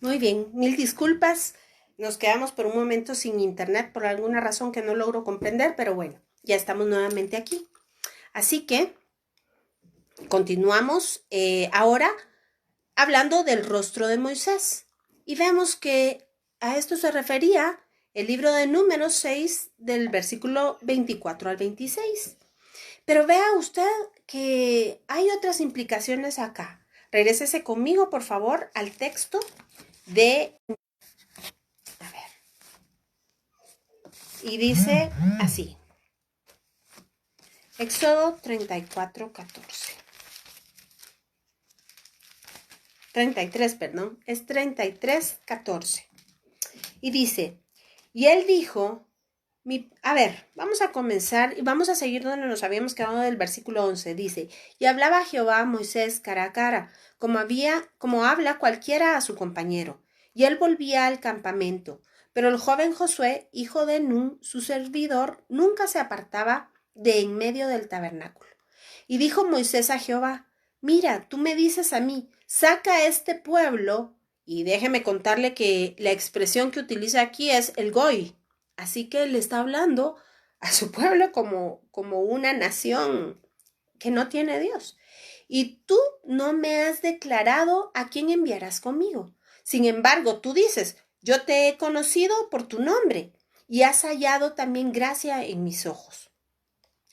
Muy bien, mil disculpas. Nos quedamos por un momento sin internet por alguna razón que no logro comprender, pero bueno, ya estamos nuevamente aquí. Así que continuamos ahora hablando del rostro de Moisés. Y vemos que a esto se refería el libro de Números 6 del versículo 24 al 26. Pero vea usted que hay otras implicaciones acá. Regrésese conmigo, por favor, al texto de... A ver, y dice así. Éxodo 34, 14. 33, perdón. Es 33, 14. Y dice, y él dijo, a ver, vamos a comenzar y vamos a seguir donde nos habíamos quedado del versículo 11. Dice, y hablaba Jehová a Moisés cara a cara, como habla cualquiera a su compañero. Y él volvía al campamento. Pero el joven Josué, hijo de Nun, su servidor, nunca se apartaba de en medio del tabernáculo. Y dijo Moisés a Jehová, mira, tú me dices a mí, saca a este pueblo, y déjeme contarle que la expresión que utiliza aquí es el goy. Así que le está hablando a su pueblo como una nación que no tiene Dios. Y tú no me has declarado a quién enviarás conmigo. Sin embargo, tú dices, yo te he conocido por tu nombre y has hallado también gracia en mis ojos.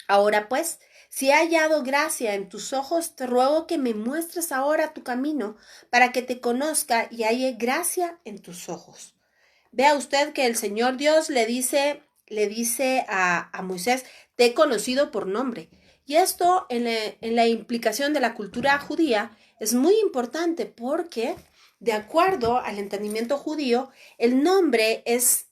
Ahora pues, si he hallado gracia en tus ojos, te ruego que me muestres ahora tu camino para que te conozca y halle gracia en tus ojos. Vea usted que el Señor Dios le dice a Moisés, te he conocido por nombre. Y esto en la implicación de la cultura judía es muy importante porque, de acuerdo al entendimiento judío, el nombre es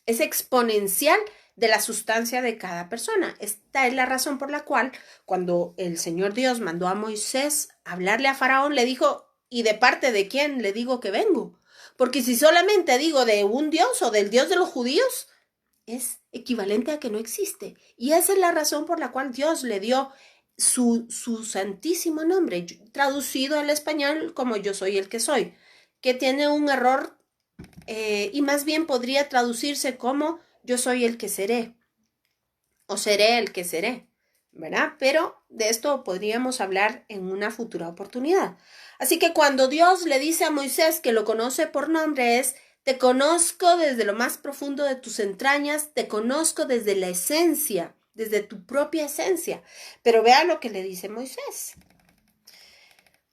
exponencial de la sustancia de cada persona. Esta es la razón por la cual cuando el Señor Dios mandó a Moisés a hablarle a Faraón, le dijo, ¿y de parte de quién le digo que vengo? Porque si solamente digo de un Dios o del Dios de los judíos, es equivalente a que no existe. Y esa es la razón por la cual Dios le dio su santísimo nombre, traducido al español como yo soy el que soy, que tiene un error y más bien podría traducirse como yo soy el que seré o seré el que seré, ¿verdad? Pero de esto podríamos hablar en una futura oportunidad. Así que cuando Dios le dice a Moisés que lo conoce por nombre es, te conozco desde lo más profundo de tus entrañas, te conozco desde la esencia, desde tu propia esencia. Pero vea lo que le dice Moisés.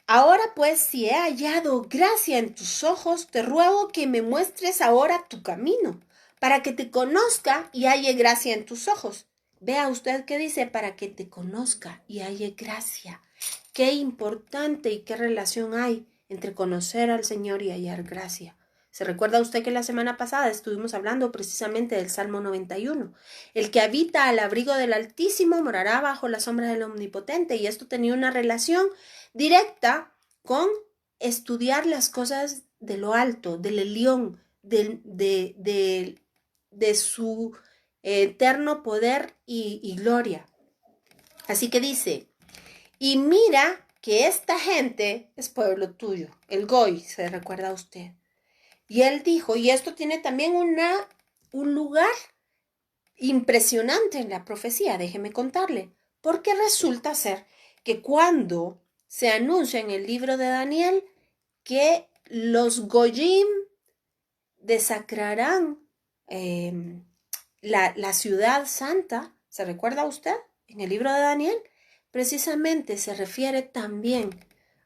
Ahora pues, si he hallado gracia en tus ojos, te ruego que me muestres ahora tu camino, para que te conozca y halle gracia en tus ojos. Vea usted qué dice, para que te conozca y halle gracia. Qué importante y qué relación hay entre conocer al Señor y hallar gracia. ¿Se recuerda usted que la semana pasada estuvimos hablando precisamente del Salmo 91? El que habita al abrigo del Altísimo morará bajo la sombra del Omnipotente, y esto tenía una relación directa con estudiar las cosas de lo alto, del Elión, de su eterno poder y gloria. Así que dice, y mira que esta gente es pueblo tuyo, el Goy, se recuerda a usted. Y él dijo, y esto tiene también un lugar impresionante en la profecía, déjeme contarle, porque resulta ser que cuando se anuncia en el libro de Daniel que los Goyim desacrarán la ciudad santa, ¿se recuerda usted? En el libro de Daniel, precisamente se refiere también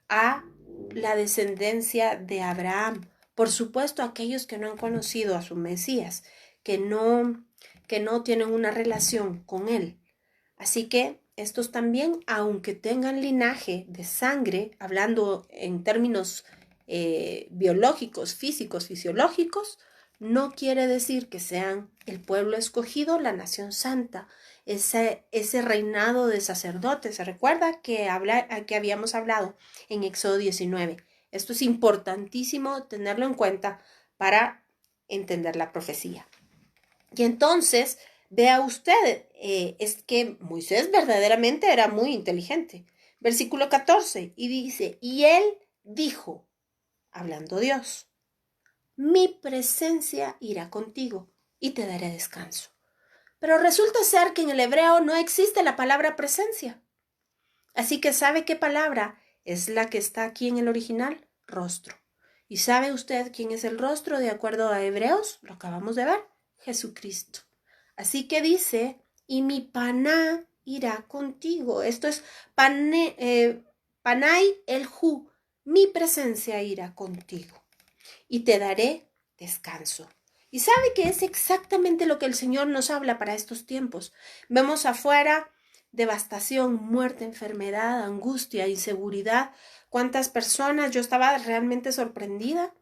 a la descendencia de Abraham. Por supuesto, aquellos que no han conocido a su Mesías, que no tienen una relación con él. Así que estos también, aunque tengan linaje de sangre, hablando en términos biológicos, físicos, fisiológicos, no quiere decir que sean el pueblo escogido, la nación santa, ese reinado de sacerdotes. ¿Se recuerda que habíamos hablado en Éxodo 19? Esto es importantísimo tenerlo en cuenta para entender la profecía. Y entonces, vea usted, es que Moisés verdaderamente era muy inteligente. Versículo 14, y dice, y él dijo, hablando Dios, mi presencia irá contigo y te daré descanso. Pero resulta ser que en el hebreo no existe la palabra presencia. Así que ¿sabe qué palabra es la que está aquí en el original? Rostro. ¿Y sabe usted quién es el rostro de acuerdo a Hebreos? Lo acabamos de ver. Jesucristo. Así que dice, y mi paná irá contigo. Esto es panay el hu. Mi presencia irá contigo y te daré descanso. Y sabe que es exactamente lo que el Señor nos habla para estos tiempos. Vemos afuera devastación, muerte, enfermedad, angustia, inseguridad. ¿Cuántas personas? Yo estaba realmente sorprendida.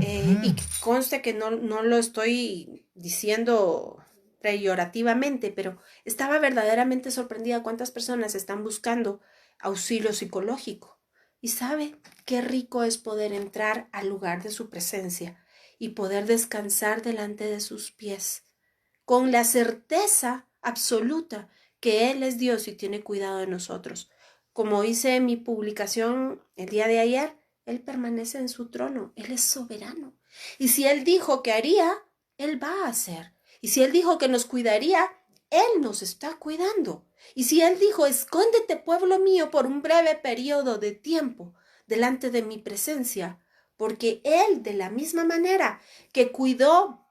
Y conste que no lo estoy diciendo peyorativamente, pero estaba verdaderamente sorprendida cuántas personas están buscando auxilio psicológico. Y sabe qué rico es poder entrar al lugar de su presencia y poder descansar delante de sus pies, con la certeza absoluta que Él es Dios y tiene cuidado de nosotros. Como hice en mi publicación el día de ayer, Él permanece en su trono, Él es soberano. Y si Él dijo que haría, Él va a hacer. Y si Él dijo que nos cuidaría, Él nos está cuidando. Y si Él dijo, escóndete, pueblo mío, por un breve periodo de tiempo delante de mi presencia, porque Él, de la misma manera que cuidó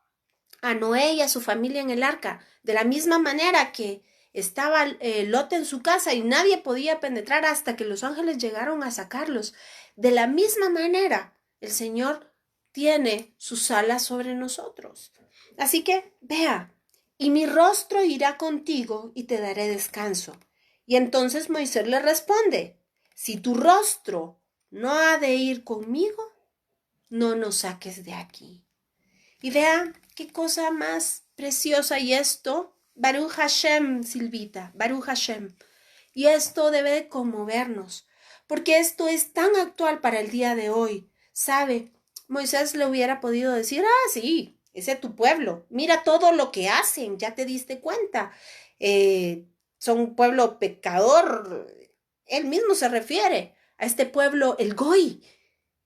a Noé y a su familia en el arca, de la misma manera que estaba Lot en su casa y nadie podía penetrar hasta que los ángeles llegaron a sacarlos. De la misma manera, el Señor tiene sus alas sobre nosotros. Así que, vea, y mi rostro irá contigo y te daré descanso. Y entonces Moisés le responde, si tu rostro no ha de ir conmigo, no nos saques de aquí. Y vea qué cosa más preciosa. Y esto, Baruch Hashem, Silvita, Baruch Hashem. Y esto debe de conmovernos, porque esto es tan actual para el día de hoy. ¿Sabe? Moisés le hubiera podido decir, sí, ese es tu pueblo. Mira todo lo que hacen, ya te diste cuenta. Son un pueblo pecador. Él mismo se refiere a este pueblo, el Goy,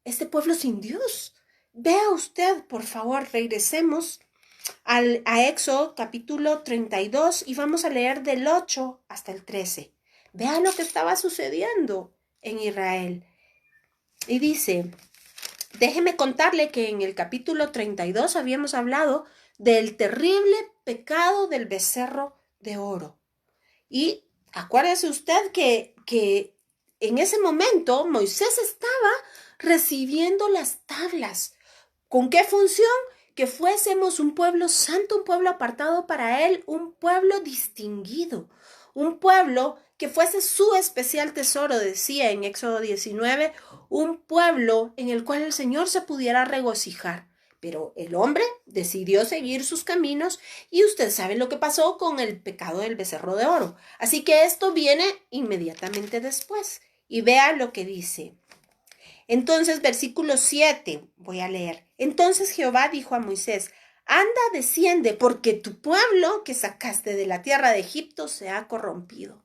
este pueblo sin Dios. Vea usted, por favor, regresemos a Éxodo capítulo 32 y vamos a leer del 8 hasta el 13. Vea lo que estaba sucediendo en Israel. Y dice, déjeme contarle que en el capítulo 32 habíamos hablado del terrible pecado del becerro de oro. Y acuérdese usted que en ese momento Moisés estaba recibiendo las tablas. ¿Con qué función? Que fuésemos un pueblo santo, un pueblo apartado para Él, un pueblo distinguido, un pueblo que fuese su especial tesoro, decía en Éxodo 19, un pueblo en el cual el Señor se pudiera regocijar. Pero el hombre decidió seguir sus caminos y usted sabe lo que pasó con el pecado del becerro de oro. Así que esto viene inmediatamente después. Y vea lo que dice. Entonces, versículo 7, voy a leer. Entonces Jehová dijo a Moisés, anda, desciende, porque tu pueblo que sacaste de la tierra de Egipto se ha corrompido.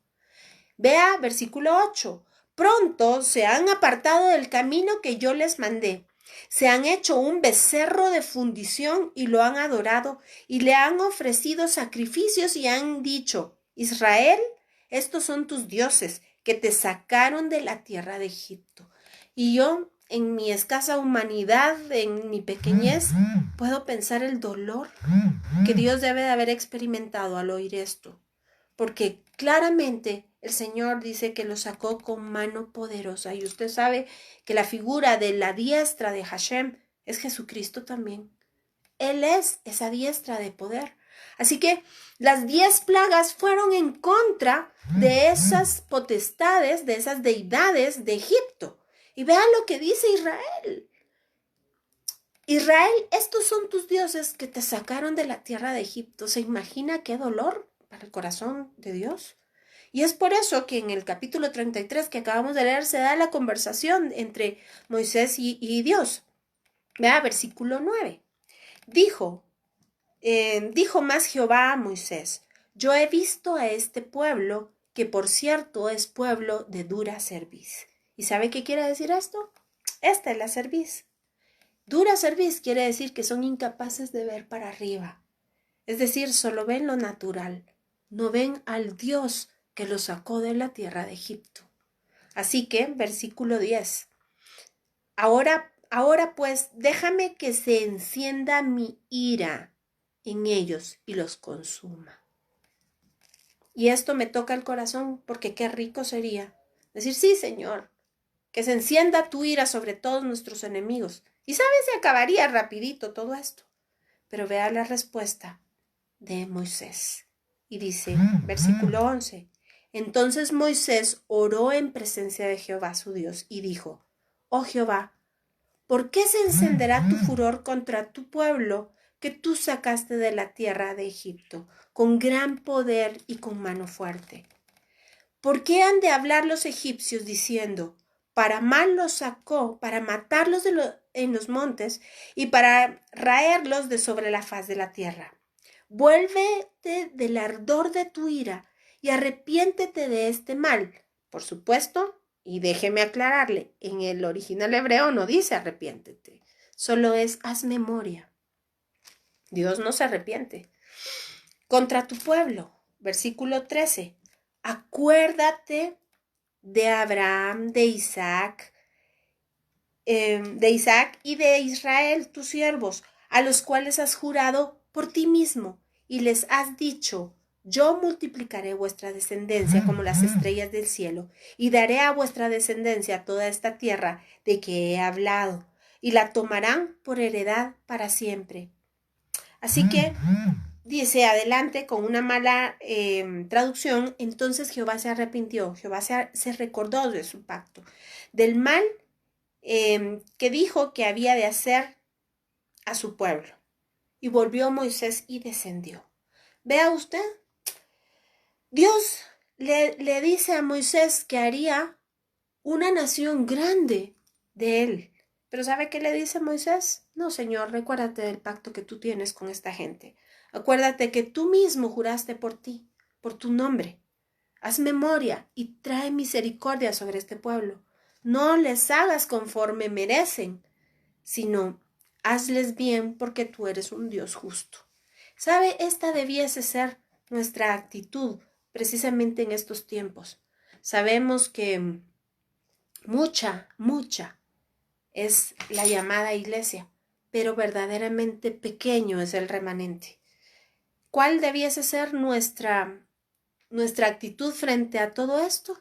Vea, versículo 8. Pronto se han apartado del camino que yo les mandé. Se han hecho un becerro de fundición y lo han adorado y le han ofrecido sacrificios y han dicho, Israel, estos son tus dioses que te sacaron de la tierra de Egipto. Y yo, en mi escasa humanidad, en mi pequeñez, puedo pensar el dolor que Dios debe de haber experimentado al oír esto. Porque claramente el Señor dice que lo sacó con mano poderosa. Y usted sabe que la figura de la diestra de Hashem es Jesucristo también. Él es esa diestra de poder. Así que las 10 plagas fueron en contra de esas potestades, de esas deidades de Egipto. Y vean lo que dice Israel. Israel, estos son tus dioses que te sacaron de la tierra de Egipto. ¿Se imagina qué dolor para el corazón de Dios? Y es por eso que en el capítulo 33 que acabamos de leer se da la conversación entre Moisés y Dios. Vea, versículo 9. Dijo más Jehová a Moisés, yo he visto a este pueblo, que por cierto es pueblo de dura cerviz. ¿Y sabe qué quiere decir esto? Esta es la cerviz. Dura cerviz quiere decir que son incapaces de ver para arriba. Es decir, solo ven lo natural. No ven al Dios que los sacó de la tierra de Egipto. Así que, versículo 10. Ahora pues, déjame que se encienda mi ira en ellos y los consuma. Y esto me toca el corazón porque qué rico sería decir, sí, Señor, que se encienda tu ira sobre todos nuestros enemigos. Y sabes, se acabaría rapidito todo esto. Pero vea la respuesta de Moisés. Y dice, versículo 11, entonces Moisés oró en presencia de Jehová su Dios y dijo, oh Jehová, ¿por qué se encenderá tu furor contra tu pueblo que tú sacaste de la tierra de Egipto con gran poder y con mano fuerte? ¿Por qué han de hablar los egipcios diciendo, para mal los sacó, para matarlos en los montes y para raerlos de sobre la faz de la tierra? Vuélvete del ardor de tu ira y arrepiéntete de este mal. Por supuesto, y déjeme aclararle, en el original hebreo no dice arrepiéntete, solo es haz memoria. Dios no se arrepiente. Contra tu pueblo, versículo 13, acuérdate de Abraham, de Isaac y de Israel, tus siervos, a los cuales has jurado por ti mismo, y les has dicho, yo multiplicaré vuestra descendencia como las estrellas del cielo, y daré a vuestra descendencia toda esta tierra de que he hablado, y la tomarán por heredad para siempre. Así que dice adelante con una mala traducción, entonces Jehová se arrepintió, Jehová se recordó de su pacto, del mal que dijo que había de hacer a su pueblo. Y volvió Moisés y descendió. Vea usted, Dios le dice a Moisés que haría una nación grande de él. Pero ¿sabe qué le dice Moisés? No, Señor, recuérdate del pacto que tú tienes con esta gente. Acuérdate que tú mismo juraste por ti, por tu nombre. Haz memoria y trae misericordia sobre este pueblo. No les hagas conforme merecen, sino hazles bien porque tú eres un Dios justo. ¿Sabe? Esta debiese ser nuestra actitud precisamente en estos tiempos. Sabemos que mucha es la llamada iglesia, pero verdaderamente pequeño es el remanente. ¿Cuál debiese ser nuestra actitud frente a todo esto?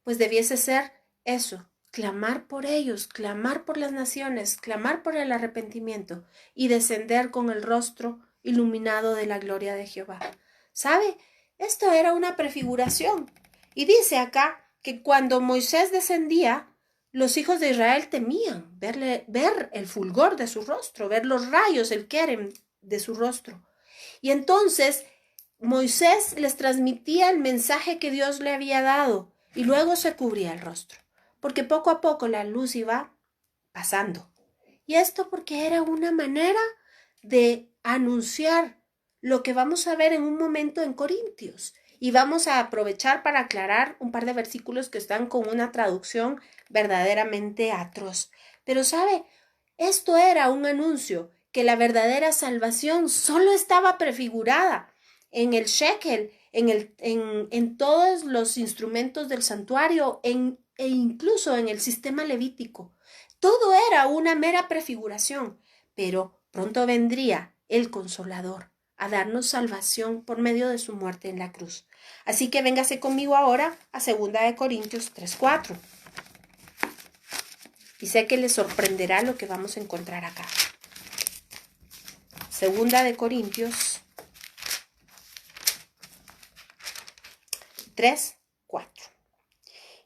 Pues debiese ser eso, clamar por ellos, clamar por las naciones, clamar por el arrepentimiento y descender con el rostro iluminado de la gloria de Jehová. ¿Sabe? Esto era una prefiguración. Y dice acá que cuando Moisés descendía, los hijos de Israel temían ver el fulgor de su rostro, ver los rayos, el querem de su rostro. Y entonces Moisés les transmitía el mensaje que Dios le había dado y luego se cubría el rostro, porque poco a poco la luz iba pasando. Y esto porque era una manera de anunciar lo que vamos a ver en un momento en Corintios. Y vamos a aprovechar para aclarar un par de versículos que están con una traducción verdaderamente atroz. Pero sabe, esto era un anuncio que la verdadera salvación solo estaba prefigurada en el shekel, en todos los instrumentos del santuario, e incluso en el sistema levítico. Todo era una mera prefiguración, pero pronto vendría el Consolador a darnos salvación por medio de su muerte en la cruz. Así que véngase conmigo ahora a 2 Corintios 3:4. Y sé que les sorprenderá lo que vamos a encontrar acá. 2 Corintios 3:4.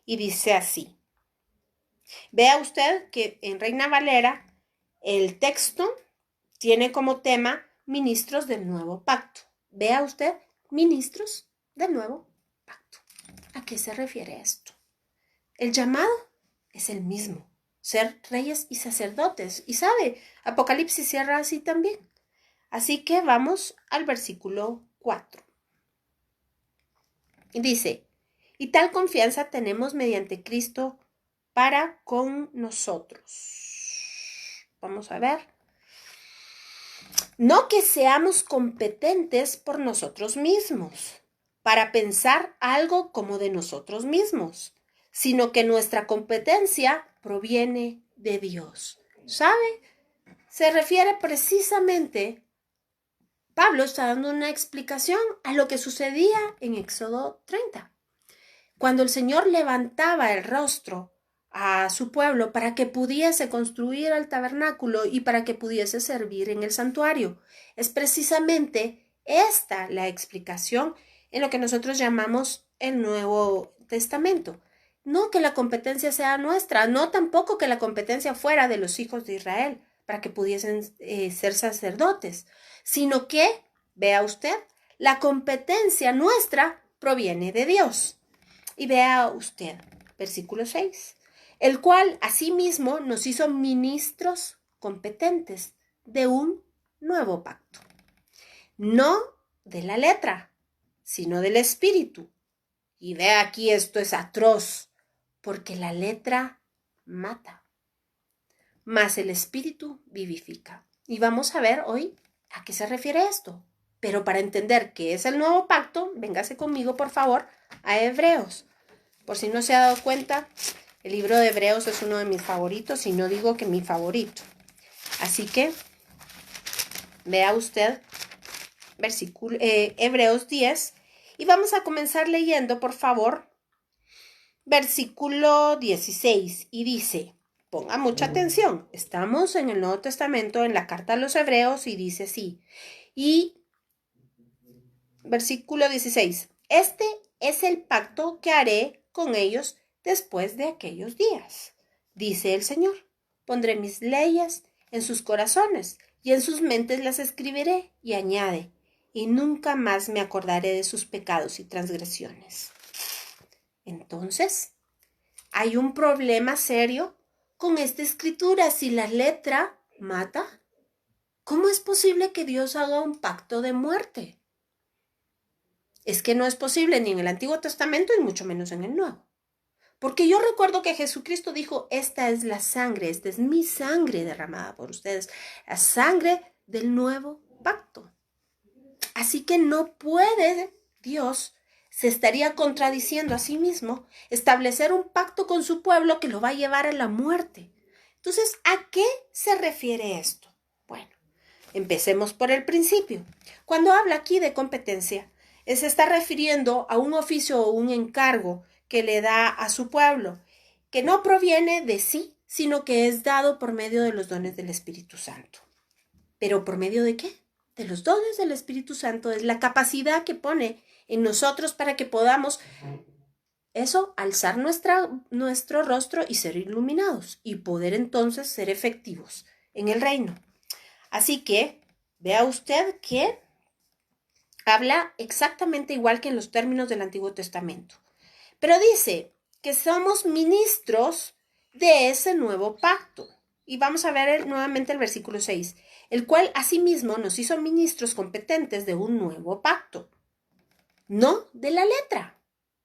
Y dice así. Vea usted que en Reina Valera el texto tiene como tema ministros del nuevo pacto. Vea usted, ministros del nuevo pacto. ¿A qué se refiere esto? El llamado es el mismo, ser reyes y sacerdotes. Y sabe, Apocalipsis cierra así también. Así que vamos al versículo 4. Y dice, y tal confianza tenemos mediante Cristo para con nosotros. Vamos a ver. No que seamos competentes por nosotros mismos, para pensar algo como de nosotros mismos, sino que nuestra competencia proviene de Dios. ¿Sabe? Se refiere precisamente, Pablo está dando una explicación a lo que sucedía en Éxodo 30, cuando el Señor levantaba el rostro a su pueblo para que pudiese construir el tabernáculo y para que pudiese servir en el santuario. Es precisamente esta la explicación en lo que nosotros llamamos el Nuevo Testamento. No que la competencia sea nuestra, no tampoco que la competencia fuera de los hijos de Israel para que pudiesen ser sacerdotes, sino que, vea usted, la competencia nuestra proviene de Dios. Y vea usted, versículo 6, el cual asimismo nos hizo ministros competentes de un nuevo pacto. No de la letra, sino del espíritu. Y vea aquí, esto es atroz, porque la letra mata, mas el espíritu vivifica. Y vamos a ver hoy a qué se refiere esto. Pero para entender qué es el nuevo pacto, véngase conmigo, por favor, a Hebreos. Por si no se ha dado cuenta, el libro de Hebreos es uno de mis favoritos, y no digo que mi favorito. Así que vea usted Hebreos 10 y vamos a comenzar leyendo, por favor, versículo 16, y dice, ponga mucha atención, estamos en el Nuevo Testamento, en la carta a los Hebreos, y dice así, y versículo 16, este es el pacto que haré con ellos después de aquellos días, dice el Señor, pondré mis leyes en sus corazones y en sus mentes las escribiré, y añade, y nunca más me acordaré de sus pecados y transgresiones. Entonces, hay un problema serio con esta escritura. Si la letra mata, ¿cómo es posible que Dios haga un pacto de muerte? Es que no es posible ni en el Antiguo Testamento y mucho menos en el Nuevo. Porque yo recuerdo que Jesucristo dijo, esta es la sangre, esta es mi sangre derramada por ustedes, la sangre del nuevo pacto. Así que no puede Dios, se estaría contradiciendo a sí mismo, establecer un pacto con su pueblo que lo va a llevar a la muerte. Entonces, ¿a qué se refiere esto? Bueno, empecemos por el principio. Cuando habla aquí de competencia, se está refiriendo a un oficio o un encargo que le da a su pueblo, que no proviene de sí, sino que es dado por medio de los dones del Espíritu Santo. ¿Pero por medio de qué? De los dones del Espíritu Santo, es la capacidad que pone en nosotros para que podamos alzar nuestro rostro y ser iluminados y poder entonces ser efectivos en el reino. Así que vea usted que habla exactamente igual que en los términos del Antiguo Testamento, pero dice que somos ministros de ese nuevo pacto. Y vamos a ver nuevamente el versículo 6, el cual asimismo nos hizo ministros competentes de un nuevo pacto, no de la letra,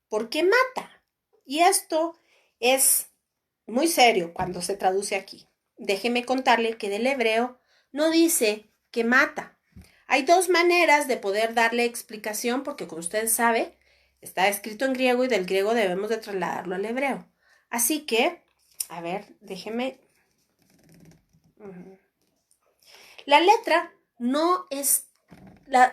porque mata. Y esto es muy serio cuando se traduce aquí. Déjeme contarle que del hebreo no dice que mata. Hay dos maneras de poder darle explicación, porque como usted sabe, está escrito en griego y del griego debemos de trasladarlo al hebreo. Así que, a ver, déjeme. La letra no es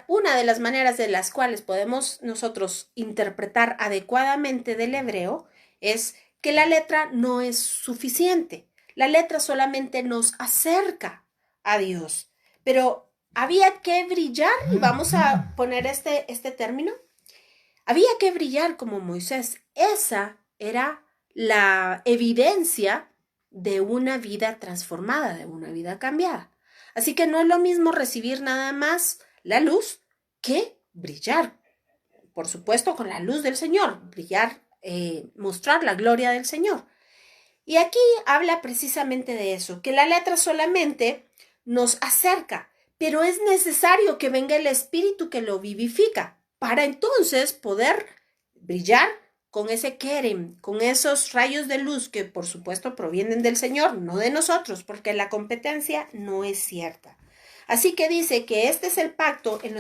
una de las maneras de las cuales podemos nosotros interpretar adecuadamente del hebreo es que la letra no es suficiente. La letra solamente nos acerca a Dios, pero había que brillar, y vamos a poner este término, había que brillar como Moisés. Esa era la evidencia de una vida transformada, de una vida cambiada. Así que no es lo mismo recibir nada más la luz que brillar. Por supuesto, con la luz del Señor, brillar, mostrar la gloria del Señor. Y aquí habla precisamente de eso, que la letra solamente nos acerca, pero es necesario que venga el Espíritu que lo vivifica para entonces poder brillar con ese kerem, con esos rayos de luz que por supuesto provienen del Señor, no de nosotros, porque la competencia no es cierta. Así que dice que este es el pacto que este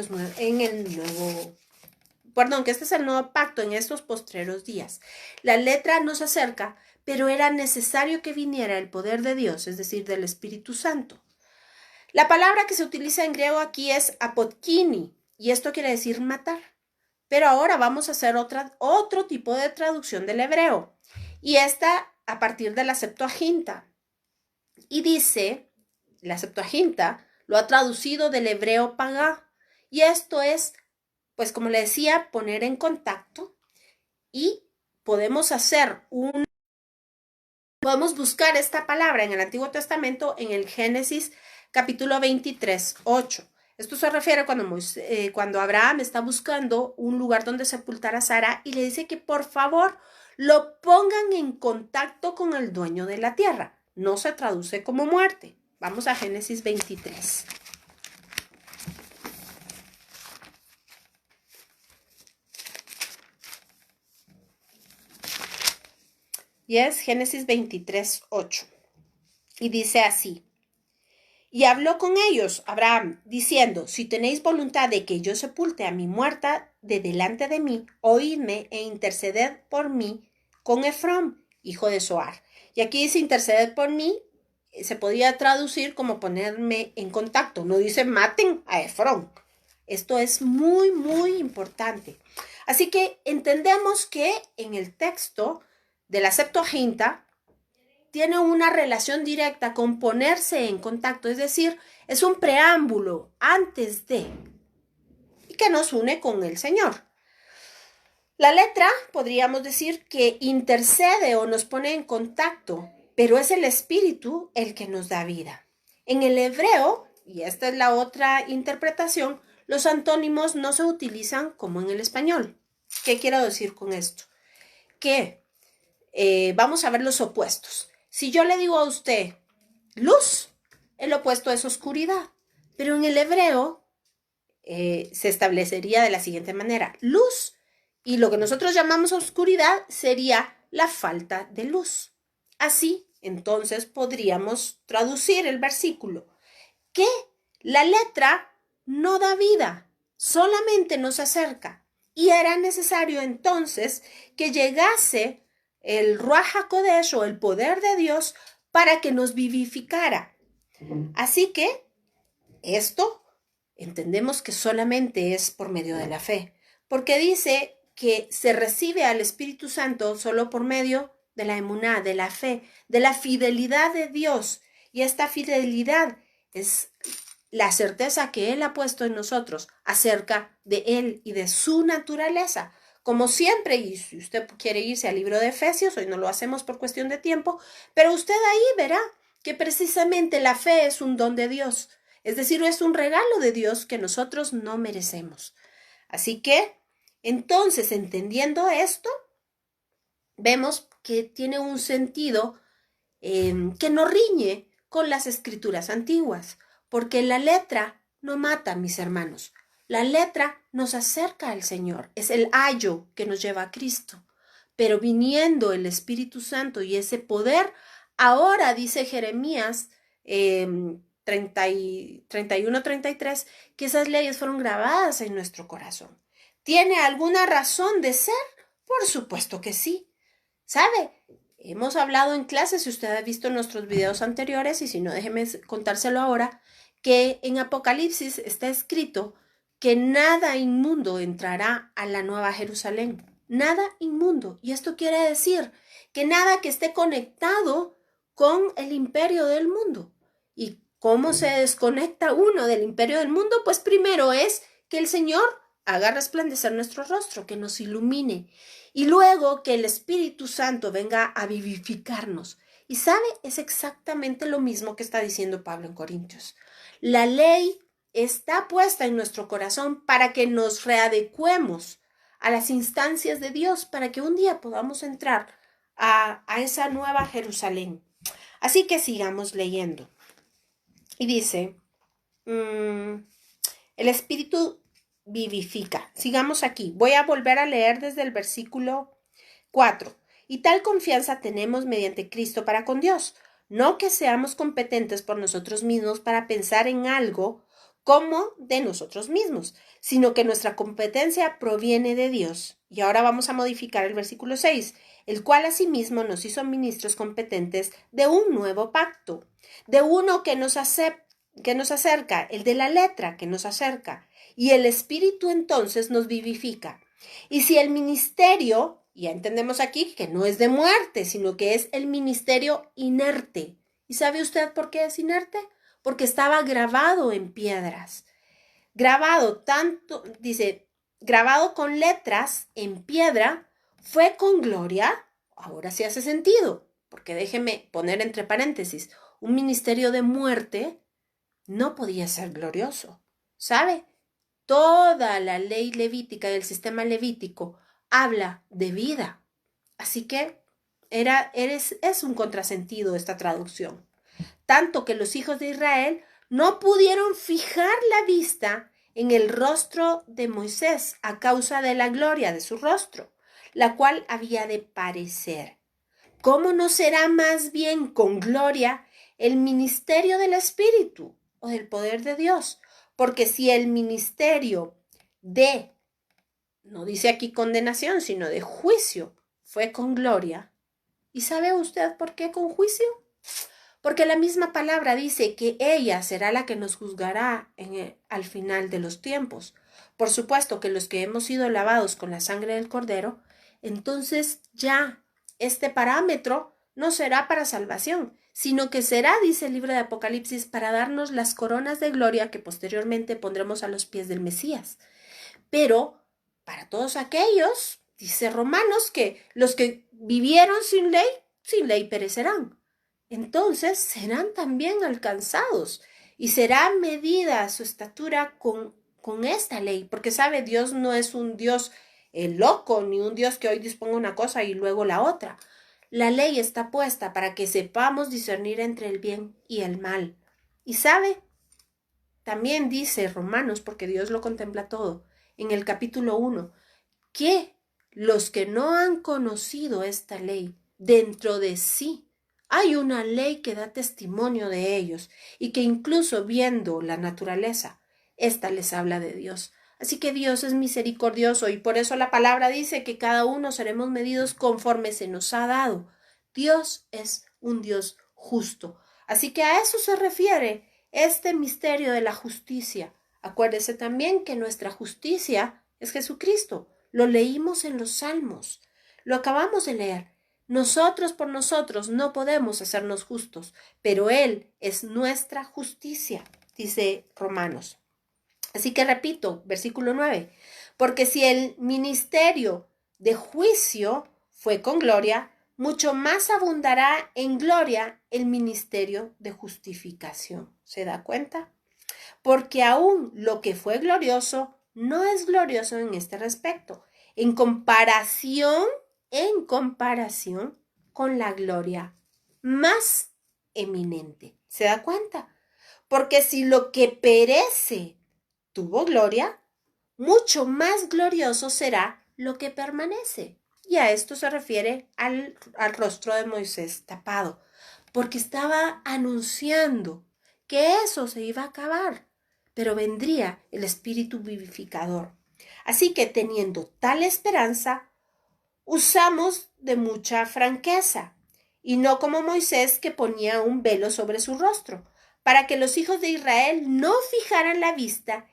es el nuevo pacto en estos postreros días. La letra nos acerca, pero era necesario que viniera el poder de Dios, es decir, del Espíritu Santo. La palabra que se utiliza en griego aquí es apotkini, y esto quiere decir matar. Pero ahora vamos a hacer otro tipo de traducción del hebreo, y esta a partir de la Septuaginta. Y dice, la Septuaginta lo ha traducido del hebreo pagá, y esto es, pues como le decía, poner en contacto, y podemos buscar esta palabra en el Antiguo Testamento en el Génesis capítulo 23, 8. Esto se refiere cuando Abraham está buscando un lugar donde sepultar a Sara y le dice que por favor lo pongan en contacto con el dueño de la tierra. No se traduce como muerte. Vamos a Génesis 23. Y es Génesis 23, 8. Y dice así. Y habló con ellos, Abraham, diciendo, si tenéis voluntad de que yo sepulte a mi muerta de delante de mí, oídme e interceded por mí con Efrón, hijo de Zoar. Y aquí dice interceded por mí, se podía traducir como ponerme en contacto. No dice maten a Efrón. Esto es muy, muy importante. Así que entendemos que en el texto de la Septuaginta, tiene una relación directa con ponerse en contacto, es decir, es un preámbulo antes de, y que nos une con el Señor. La letra, podríamos decir que intercede o nos pone en contacto, pero es el Espíritu el que nos da vida. En el hebreo, y esta es la otra interpretación, los antónimos no se utilizan como en el español. ¿Qué quiero decir con esto? Que vamos a ver los opuestos. Si yo le digo a usted luz, el opuesto es oscuridad. Pero en el hebreo se establecería de la siguiente manera. Luz y lo que nosotros llamamos oscuridad sería la falta de luz. Así, entonces, podríamos traducir el versículo que la letra no da vida, solamente nos acerca. Y era necesario entonces que llegase el Ruach HaKodesh o el poder de Dios para que nos vivificara. Así que esto entendemos que solamente es por medio de la fe, porque dice que se recibe al Espíritu Santo solo por medio de la emuná, de la fe, de la fidelidad de Dios. Y esta fidelidad es la certeza que Él ha puesto en nosotros acerca de Él y de su naturaleza. Como siempre, y si usted quiere irse al libro de Efesios, hoy no lo hacemos por cuestión de tiempo, pero usted ahí verá que precisamente la fe es un don de Dios, es decir, es un regalo de Dios que nosotros no merecemos. Así que, entonces, entendiendo esto, vemos que tiene un sentido que no riñe con las escrituras antiguas, porque la letra no mata, mis hermanos. La letra nos acerca al Señor, es el ayo que nos lleva a Cristo. Pero viniendo el Espíritu Santo y ese poder, ahora dice Jeremías 31-33, que esas leyes fueron grabadas en nuestro corazón. ¿Tiene alguna razón de ser? Por supuesto que sí. ¿Sabe? Hemos hablado en clase, si usted ha visto nuestros videos anteriores, y si no, déjeme contárselo ahora, que en Apocalipsis está escrito que nada inmundo entrará a la Nueva Jerusalén. Nada inmundo. Y esto quiere decir que nada que esté conectado con el imperio del mundo. ¿Y cómo se desconecta uno del imperio del mundo? Pues primero es que el Señor haga resplandecer nuestro rostro, que nos ilumine. Y luego que el Espíritu Santo venga a vivificarnos. Y sabe, es exactamente lo mismo que está diciendo Pablo en Corintios. La ley está puesta en nuestro corazón para que nos readecuemos a las instancias de Dios, para que un día podamos entrar a esa nueva Jerusalén. Así que sigamos leyendo. Y dice, el Espíritu vivifica. Sigamos aquí. Voy a volver a leer desde el versículo 4. Y tal confianza tenemos mediante Cristo para con Dios. No que seamos competentes por nosotros mismos para pensar en algo como de nosotros mismos, sino que nuestra competencia proviene de Dios. Y ahora vamos a modificar el versículo 6, el cual asimismo nos hizo ministros competentes de un nuevo pacto, de uno que nos acerca, el de la letra que nos acerca, y el Espíritu entonces nos vivifica. Y si el ministerio, ya entendemos aquí que no es de muerte, sino que es el ministerio inerte. ¿Y sabe usted por qué es inerte? Porque estaba grabado en piedras. Grabado tanto, dice, grabado con letras en piedra, fue con gloria. Ahora sí hace sentido, porque déjeme poner entre paréntesis, un ministerio de muerte no podía ser glorioso. ¿Sabe? Toda la ley levítica y el sistema levítico habla de vida. Así que es un contrasentido esta traducción. Tanto que los hijos de Israel no pudieron fijar la vista en el rostro de Moisés a causa de la gloria de su rostro, la cual había de parecer. ¿Cómo no será más bien con gloria el ministerio del Espíritu o del poder de Dios? Porque si el ministerio no dice aquí condenación, sino de juicio, fue con gloria. ¿Y sabe usted por qué con juicio? Porque la misma palabra dice que ella será la que nos juzgará al final de los tiempos. Por supuesto que los que hemos sido lavados con la sangre del Cordero, entonces ya este parámetro no será para salvación, sino que será, dice el libro de Apocalipsis, para darnos las coronas de gloria que posteriormente pondremos a los pies del Mesías. Pero para todos aquellos, dice Romanos, que los que vivieron sin ley perecerán. Entonces serán también alcanzados y será medida su estatura con esta ley, porque sabe, Dios no es un Dios loco, ni un Dios que hoy disponga una cosa y luego la otra. La ley está puesta para que sepamos discernir entre el bien y el mal. Y sabe, también dice Romanos, porque Dios lo contempla todo, en el capítulo 1, que los que no han conocido esta ley dentro de sí, hay una ley que da testimonio de ellos y que incluso viendo la naturaleza, esta les habla de Dios. Así que Dios es misericordioso y por eso la palabra dice que cada uno seremos medidos conforme se nos ha dado. Dios es un Dios justo. Así que a eso se refiere este misterio de la justicia. Acuérdese también que nuestra justicia es Jesucristo. Lo leímos en los Salmos. Lo acabamos de leer. Nosotros por nosotros no podemos hacernos justos, pero Él es nuestra justicia, dice Romanos. Así que repito, versículo 9, porque si el ministerio de juicio fue con gloria, mucho más abundará en gloria el ministerio de justificación. ¿Se da cuenta? Porque aún lo que fue glorioso no es glorioso en este respecto, en comparación con la gloria más eminente. ¿Se da cuenta? Porque si lo que perece tuvo gloria, mucho más glorioso será lo que permanece. Y a esto se refiere al rostro de Moisés tapado, porque estaba anunciando que eso se iba a acabar, pero vendría el Espíritu vivificador. Así que teniendo tal esperanza, usamos de mucha franqueza, y no como Moisés que ponía un velo sobre su rostro, para que los hijos de Israel no fijaran la vista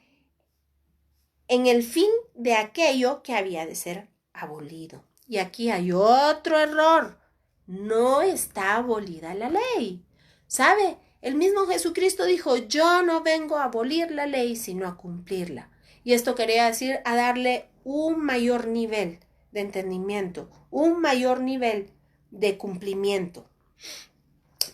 en el fin de aquello que había de ser abolido. Y aquí hay otro error. No está abolida la ley. ¿Sabe? El mismo Jesucristo dijo, yo no vengo a abolir la ley, sino a cumplirla. Y esto quería decir a darle un mayor nivel de entendimiento, un mayor nivel de cumplimiento.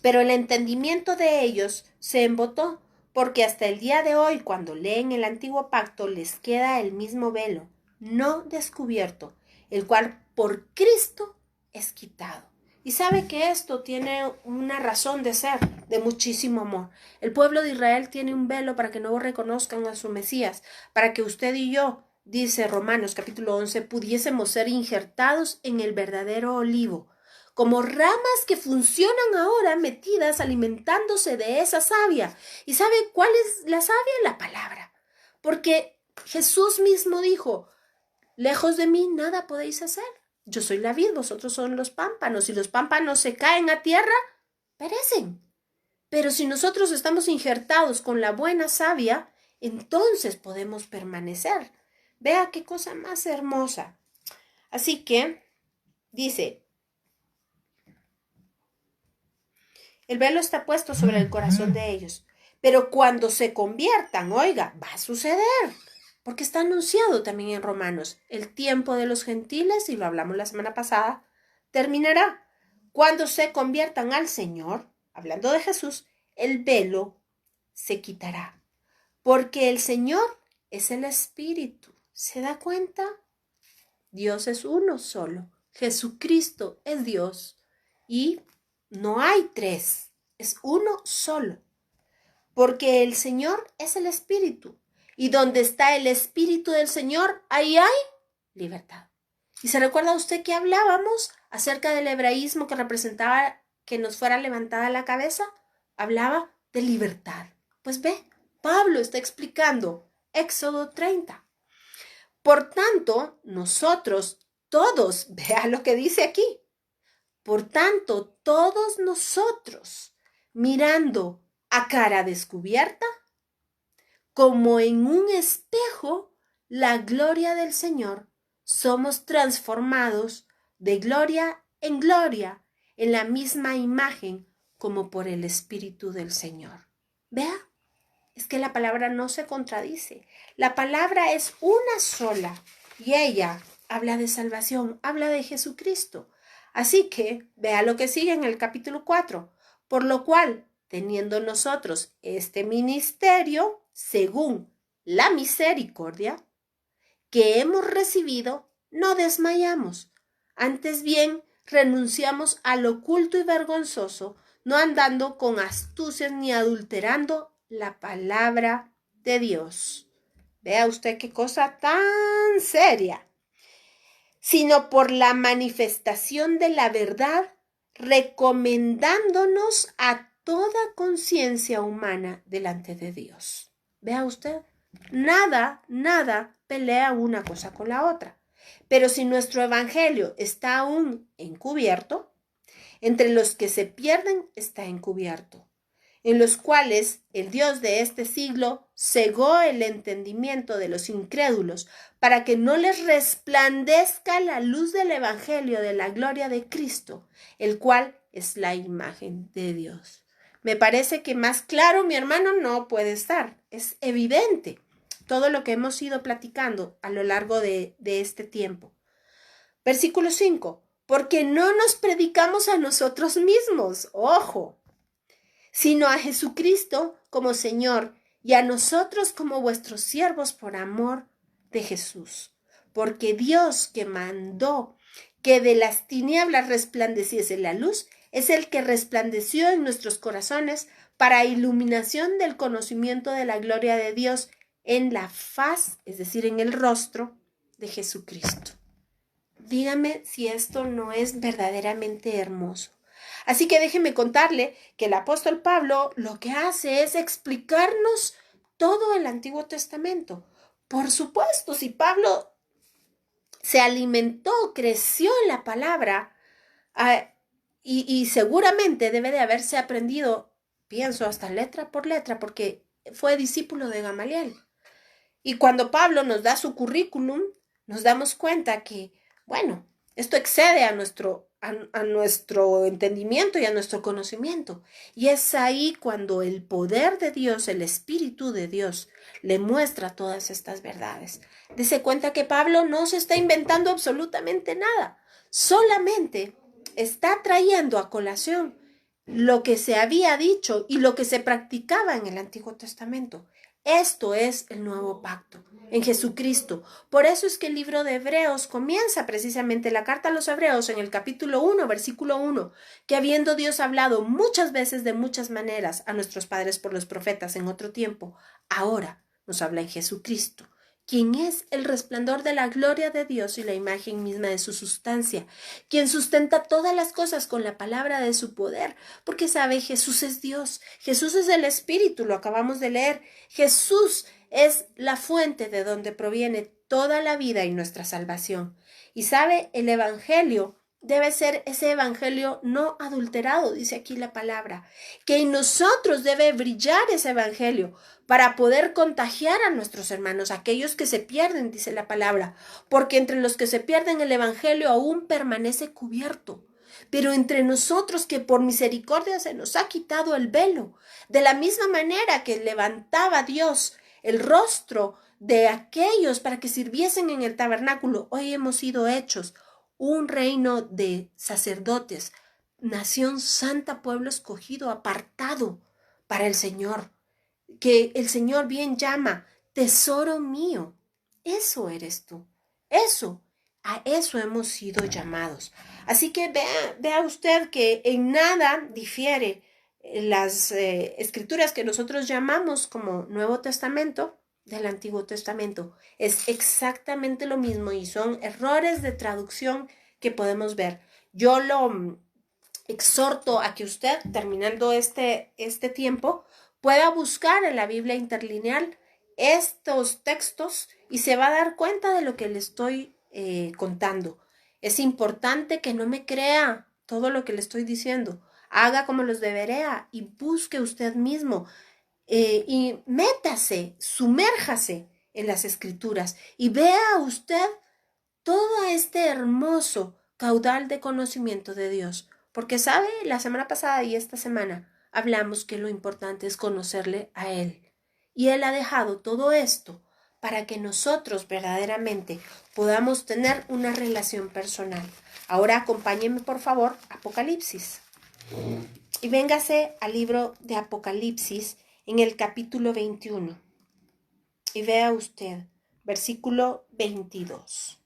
Pero el entendimiento de ellos se embotó, porque hasta el día de hoy, cuando leen el antiguo pacto, les queda el mismo velo, no descubierto, el cual por Cristo es quitado. Y sabe que esto tiene una razón de ser, de muchísimo amor. El pueblo de Israel tiene un velo para que no reconozcan a su Mesías, para que usted y yo dice Romanos capítulo 11, pudiésemos ser injertados en el verdadero olivo, como ramas que funcionan ahora metidas alimentándose de esa savia. ¿Y sabe cuál es la savia? La palabra. Porque Jesús mismo dijo, lejos de mí nada podéis hacer. Yo soy la vid, vosotros son los pámpanos. Si los pámpanos se caen a tierra, perecen. Pero si nosotros estamos injertados con la buena savia, entonces podemos permanecer. Vea qué cosa más hermosa. Así que, dice, el velo está puesto sobre el corazón de ellos. Pero cuando se conviertan, oiga, va a suceder. Porque está anunciado también en Romanos. El tiempo de los gentiles, y lo hablamos la semana pasada, terminará. Cuando se conviertan al Señor, hablando de Jesús, el velo se quitará. Porque el Señor es el Espíritu. ¿Se da cuenta? Dios es uno solo. Jesucristo es Dios. Y no hay tres. Es uno solo. Porque el Señor es el Espíritu. Y donde está el Espíritu del Señor, ahí hay libertad. ¿Y se recuerda usted que hablábamos acerca del hebraísmo que representaba que nos fuera levantada la cabeza? Hablaba de libertad. Pues ve, Pablo está explicando Éxodo 30. Por tanto, nosotros todos, vea lo que dice aquí. Por tanto, todos nosotros, mirando a cara descubierta, como en un espejo, la gloria del Señor, somos transformados de gloria en gloria, en la misma imagen como por el Espíritu del Señor. Vea, es que la palabra no se contradice. La palabra es una sola y ella habla de salvación, habla de Jesucristo. Así que vea lo que sigue en el capítulo 4. Por lo cual, teniendo nosotros este ministerio, según la misericordia que hemos recibido, no desmayamos. Antes bien, renunciamos al oculto y vergonzoso, no andando con astucias ni adulterando la palabra de Dios. Vea usted qué cosa tan seria. Sino por la manifestación de la verdad, recomendándonos a toda conciencia humana delante de Dios. Vea usted, nada pelea una cosa con la otra. Pero si nuestro evangelio está aún encubierto, entre los que se pierden está encubierto, en los cuales el Dios de este siglo cegó el entendimiento de los incrédulos para que no les resplandezca la luz del evangelio de la gloria de Cristo, el cual es la imagen de Dios. Me parece que más claro, mi hermano, no puede estar. Es evidente todo lo que hemos ido platicando a lo largo de este tiempo. Versículo 5. Porque no nos predicamos a nosotros mismos, ojo, sino a Jesucristo como Señor y a nosotros como vuestros siervos por amor de Jesús. Porque Dios que mandó que de las tinieblas resplandeciese la luz, es el que resplandeció en nuestros corazones para iluminación del conocimiento de la gloria de Dios en la faz, es decir, en el rostro de Jesucristo. Dígame si esto no es verdaderamente hermoso. Así que déjeme contarle que el apóstol Pablo lo que hace es explicarnos todo el Antiguo Testamento. Por supuesto, si Pablo se alimentó, creció en la palabra, y seguramente debe de haberse aprendido, pienso, hasta letra por letra, porque fue discípulo de Gamaliel. Y cuando Pablo nos da su currículum, nos damos cuenta que, bueno, esto excede a nuestro entendimiento y a nuestro conocimiento. Y es ahí cuando el poder de Dios, el Espíritu de Dios, le muestra todas estas verdades. Dese cuenta que Pablo no se está inventando absolutamente nada. Solamente está trayendo a colación lo que se había dicho y lo que se practicaba en el Antiguo Testamento. Esto es el nuevo pacto en Jesucristo. Por eso es que el libro de Hebreos comienza precisamente la carta a los Hebreos en el capítulo 1, versículo 1, que habiendo Dios hablado muchas veces de muchas maneras a nuestros padres por los profetas en otro tiempo, ahora nos habla en Jesucristo, quien es el resplandor de la gloria de Dios y la imagen misma de su sustancia, quien sustenta todas las cosas con la palabra de su poder, porque sabe, Jesús es Dios, Jesús es el Espíritu, lo acabamos de leer, Jesús es la fuente de donde proviene toda la vida y nuestra salvación. Y sabe, el Evangelio debe ser ese evangelio no adulterado, dice aquí la palabra, que en nosotros debe brillar ese evangelio para poder contagiar a nuestros hermanos, aquellos que se pierden, dice la palabra, porque entre los que se pierden el evangelio aún permanece cubierto. Pero entre nosotros que por misericordia se nos ha quitado el velo, de la misma manera que levantaba Dios el rostro de aquellos para que sirviesen en el tabernáculo, hoy hemos sido hechos un reino de sacerdotes, nación santa, pueblo escogido, apartado para el Señor, que el Señor bien llama tesoro mío. Eso eres tú, a eso hemos sido llamados. Así que vea usted que en nada difiere las escrituras que nosotros llamamos como Nuevo Testamento del Antiguo Testamento. Es exactamente lo mismo y son errores de traducción que podemos ver. Yo lo exhorto a que usted, terminando este tiempo, pueda buscar en la Biblia interlineal estos textos y se va a dar cuenta de lo que le estoy contando. Es importante que no me crea todo lo que le estoy diciendo. Haga como los de Berea y busque usted mismo. Y métase, sumérjase en las escrituras y vea usted todo este hermoso caudal de conocimiento de Dios. Porque sabe, la semana pasada y esta semana hablamos que lo importante es conocerle a Él. Y Él ha dejado todo esto para que nosotros verdaderamente podamos tener una relación personal. Ahora acompáñenme por favor a Apocalipsis. Y véngase al libro de Apocalipsis en el capítulo 21. Y vea usted, versículo 22.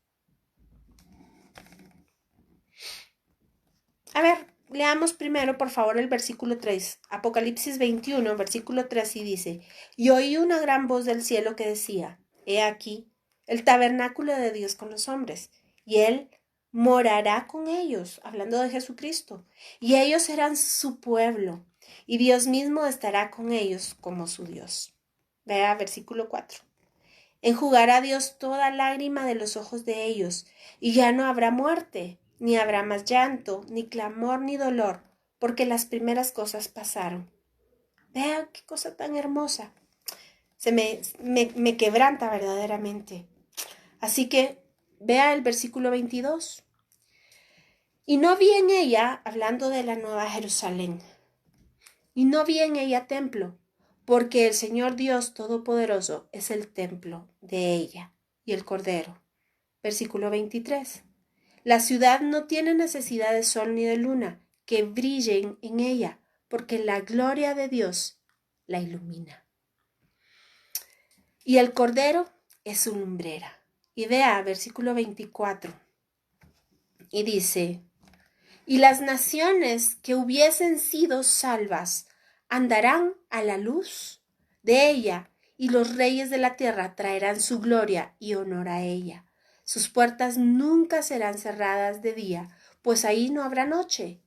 A ver, leamos primero, por favor, el versículo 3. Apocalipsis 21, versículo 3, y dice: Y oí una gran voz del cielo que decía: He aquí, el tabernáculo de Dios con los hombres, y Él morará con ellos, hablando de Jesucristo, y ellos serán su pueblo, y Dios mismo estará con ellos como su Dios. Vea versículo 4. Enjugará Dios toda lágrima de los ojos de ellos, y ya no habrá muerte, ni habrá más llanto, ni clamor, ni dolor, porque las primeras cosas pasaron. Vea qué cosa tan hermosa. Me quebranta verdaderamente. Así que vea el versículo 22. Y no vi en ella, hablando de la Nueva Jerusalén, y no vi en ella templo, porque el Señor Dios Todopoderoso es el templo de ella y el Cordero. Versículo 23. La ciudad no tiene necesidad de sol ni de luna que brillen en ella, porque la gloria de Dios la ilumina. Y el Cordero es su lumbrera. Y vea, versículo 24. Y dice: Y las naciones que hubiesen sido salvas andarán a la luz de ella, y los reyes de la tierra traerán su gloria y honor a ella. Sus puertas nunca serán cerradas de día, pues ahí no habrá noche.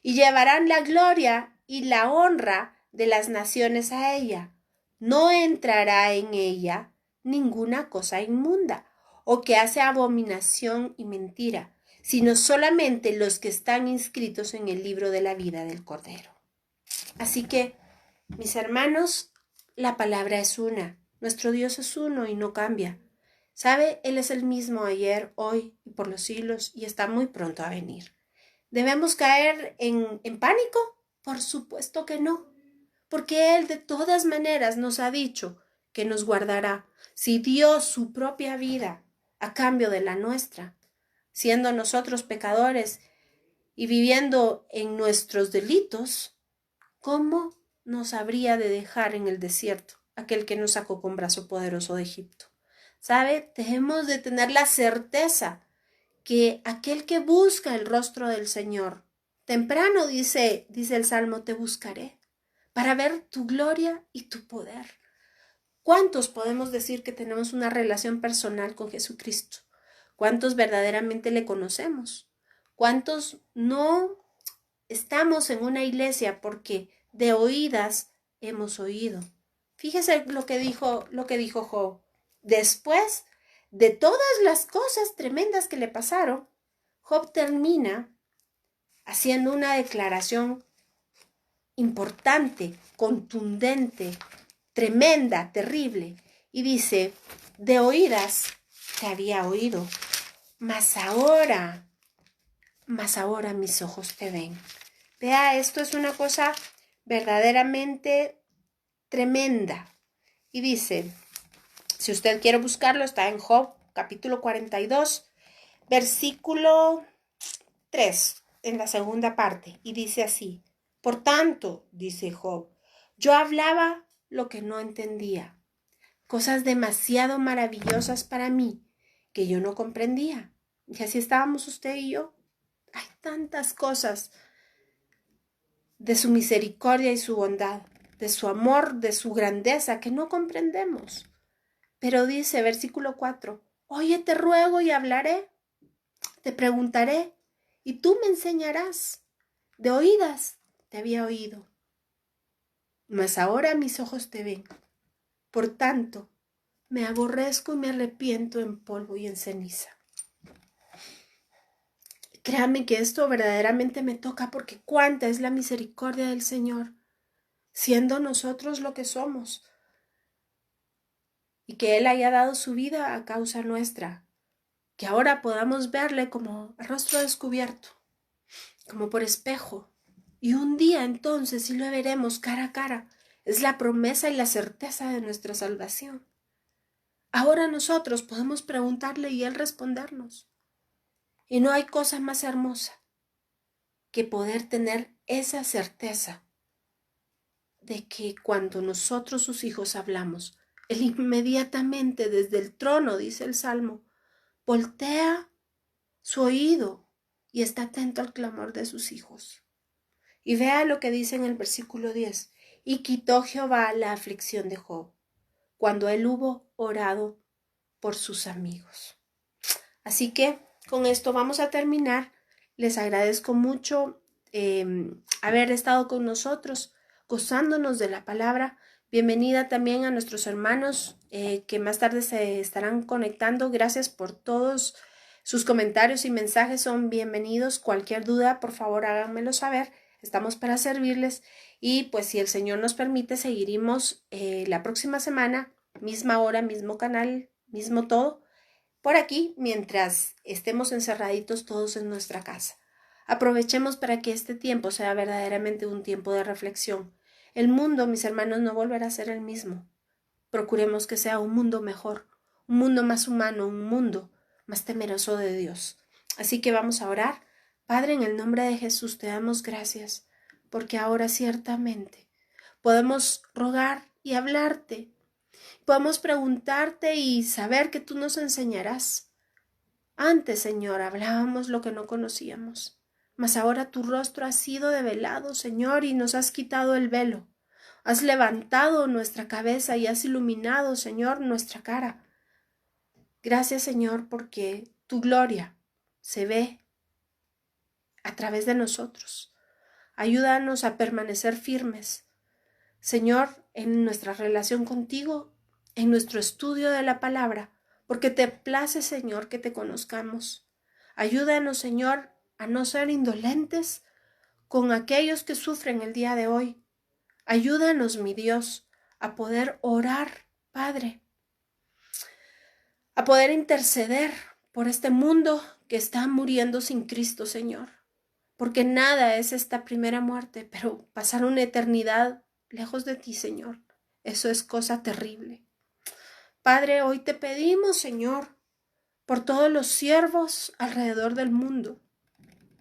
Y llevarán la gloria y la honra de las naciones a ella. No entrará en ella ninguna cosa inmunda, o que hace abominación y mentira, sino solamente los que están inscritos en el libro de la vida del Cordero. Así que, mis hermanos, la palabra es una. Nuestro Dios es uno y no cambia. ¿Sabe? Él es el mismo ayer, hoy y por los siglos y está muy pronto a venir. ¿Debemos caer en pánico? Por supuesto que no, porque Él de todas maneras nos ha dicho que nos guardará. Si dio su propia vida a cambio de la nuestra, siendo nosotros pecadores y viviendo en nuestros delitos, ¿cómo nos habría de dejar en el desierto aquel que nos sacó con brazo poderoso de Egipto? ¿Sabe? Debemos de tener la certeza que aquel que busca el rostro del Señor, temprano dice el Salmo, te buscaré para ver tu gloria y tu poder. ¿Cuántos podemos decir que tenemos una relación personal con Jesucristo? ¿Cuántos verdaderamente le conocemos? ¿Cuántos no estamos en una iglesia porque de oídas hemos oído? Fíjese lo que dijo Job. Después de todas las cosas tremendas que le pasaron, Job termina haciendo una declaración importante, contundente, tremenda, terrible. Y dice, de oídas te había oído, mas ahora mis ojos te ven. Vea, esto es una cosa verdaderamente tremenda. Y dice, si usted quiere buscarlo, está en Job, capítulo 42, versículo 3, en la segunda parte. Y dice así, por tanto, dice Job, yo hablaba lo que no entendía, cosas demasiado maravillosas para mí que yo no comprendía. Y así estábamos usted y yo. Hay tantas cosas de su misericordia y su bondad, de su amor, de su grandeza que no comprendemos. Pero dice, versículo 4, oye, te ruego y hablaré, te preguntaré y tú me enseñarás. De oídas te había oído, mas ahora mis ojos te ven. Por tanto, me aborrezco y me arrepiento en polvo y en ceniza. Créame que esto verdaderamente me toca porque cuánta es la misericordia del Señor, siendo nosotros lo que somos, y que Él haya dado su vida a causa nuestra, que ahora podamos verle como a rostro descubierto, como por espejo, y un día entonces sí lo veremos cara a cara. Es la promesa y la certeza de nuestra salvación. Ahora nosotros podemos preguntarle y Él respondernos. Y no hay cosa más hermosa que poder tener esa certeza de que cuando nosotros sus hijos hablamos, Él inmediatamente desde el trono, dice el Salmo, voltea su oído y está atento al clamor de sus hijos. Y vea lo que dice en el versículo 10. Y quitó Jehová la aflicción de Job, cuando él hubo orado por sus amigos. Así que con esto vamos a terminar. Les agradezco mucho haber estado con nosotros, gozándonos de la palabra. Bienvenida también a nuestros hermanos que más tarde se estarán conectando. Gracias por todos sus comentarios y mensajes, son bienvenidos. Cualquier duda, por favor, háganmelo saber. Estamos para servirles y pues si el Señor nos permite, seguiremos la próxima semana, misma hora, mismo canal, mismo todo, por aquí, mientras estemos encerraditos todos en nuestra casa. Aprovechemos para que este tiempo sea verdaderamente un tiempo de reflexión. El mundo, mis hermanos, no volverá a ser el mismo. Procuremos que sea un mundo mejor, un mundo más humano, un mundo más temeroso de Dios. Así que vamos a orar. Padre, en el nombre de Jesús te damos gracias, porque ahora ciertamente podemos rogar y hablarte. Podemos preguntarte y saber que tú nos enseñarás. Antes, Señor, hablábamos lo que no conocíamos, mas ahora tu rostro ha sido develado, Señor, y nos has quitado el velo. Has levantado nuestra cabeza y has iluminado, Señor, nuestra cara. Gracias, Señor, porque tu gloria se ve a través de nosotros. Ayúdanos a permanecer firmes, Señor, en nuestra relación contigo, en nuestro estudio de la palabra, porque te place, Señor, que te conozcamos. Ayúdanos, Señor, a no ser indolentes con aquellos que sufren el día de hoy. Ayúdanos, mi Dios, a poder orar, Padre, a poder interceder por este mundo que está muriendo sin Cristo, Señor. Porque nada es esta primera muerte, pero pasar una eternidad lejos de ti, Señor, eso es cosa terrible. Padre, hoy te pedimos, Señor, por todos los siervos alrededor del mundo.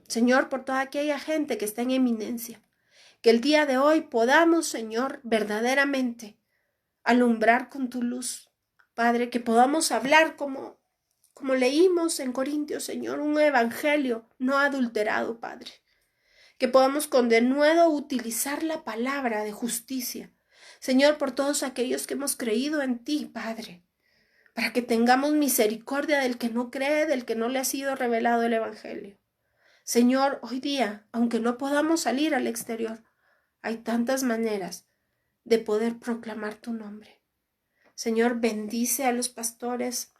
Señor, por toda aquella gente que está en eminencia. Que el día de hoy podamos, Señor, verdaderamente alumbrar con tu luz. Padre, que podamos hablar como leímos en Corintios, Señor, un evangelio no adulterado, Padre. Que podamos con denuedo utilizar la palabra de justicia. Señor, por todos aquellos que hemos creído en ti, Padre, para que tengamos misericordia del que no cree, del que no le ha sido revelado el Evangelio. Señor, hoy día, aunque no podamos salir al exterior, hay tantas maneras de poder proclamar tu nombre. Señor, bendice a los pastores,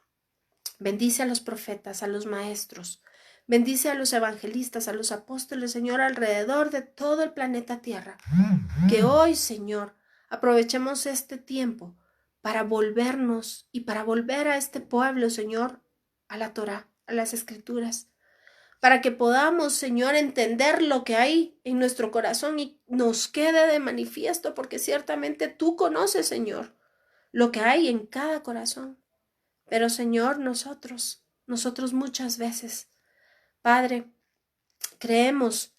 bendice a los profetas, a los maestros, bendice a los evangelistas, a los apóstoles, Señor, alrededor de todo el planeta Tierra. Que hoy, Señor, aprovechemos este tiempo para volvernos y para volver a este pueblo, Señor, a la Torá, a las Escrituras, para que podamos, Señor, entender lo que hay en nuestro corazón y nos quede de manifiesto, porque ciertamente tú conoces, Señor, lo que hay en cada corazón. Pero, Señor, nosotros muchas veces, Padre, creemos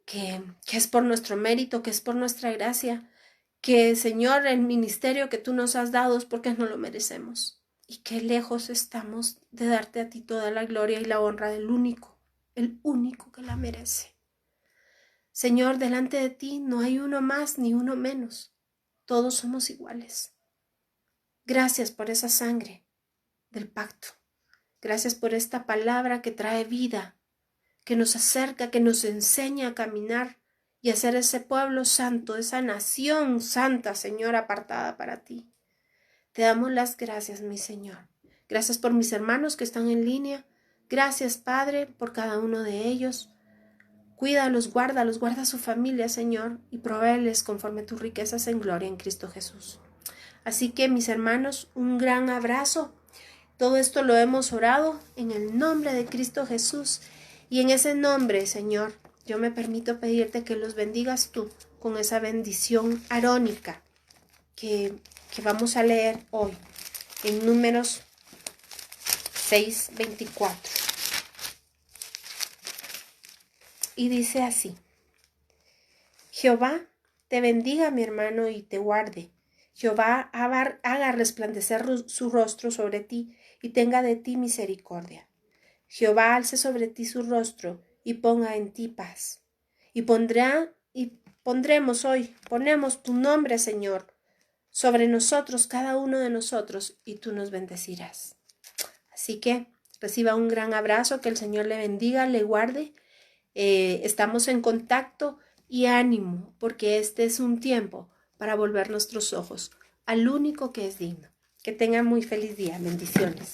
que es por nuestro mérito, que es por nuestra gracia, que, Señor, el ministerio que tú nos has dado es porque no lo merecemos. Y qué lejos estamos de darte a ti toda la gloria y la honra del único, el único que la merece. Señor, delante de ti no hay uno más ni uno menos. Todos somos iguales. Gracias por esa sangre del pacto. Gracias por esta palabra que trae vida, que nos acerca, que nos enseña a caminar y a ser ese pueblo santo, esa nación santa, Señor, apartada para ti. Te damos las gracias, mi Señor. Gracias por mis hermanos que están en línea. Gracias, Padre, por cada uno de ellos. Cuídalos, guarda a su familia, Señor, y provéeles conforme tus riquezas en gloria en Cristo Jesús. Así que, mis hermanos, un gran abrazo. Todo esto lo hemos orado en el nombre de Cristo Jesús. Y en ese nombre, Señor, yo me permito pedirte que los bendigas tú con esa bendición arónica que vamos a leer hoy en Números 6:24. Y dice así: Jehová te bendiga, mi hermano, y te guarde. Jehová haga resplandecer su rostro sobre ti y tenga de ti misericordia. Jehová alce sobre ti su rostro y ponga en ti paz. Y ponemos tu nombre, Señor, sobre nosotros, cada uno de nosotros, y tú nos bendecirás. Así que reciba un gran abrazo, que el Señor le bendiga, le guarde. Estamos en contacto y ánimo, porque este es un tiempo para volver nuestros ojos al único que es digno. Que tengan muy feliz día. Bendiciones.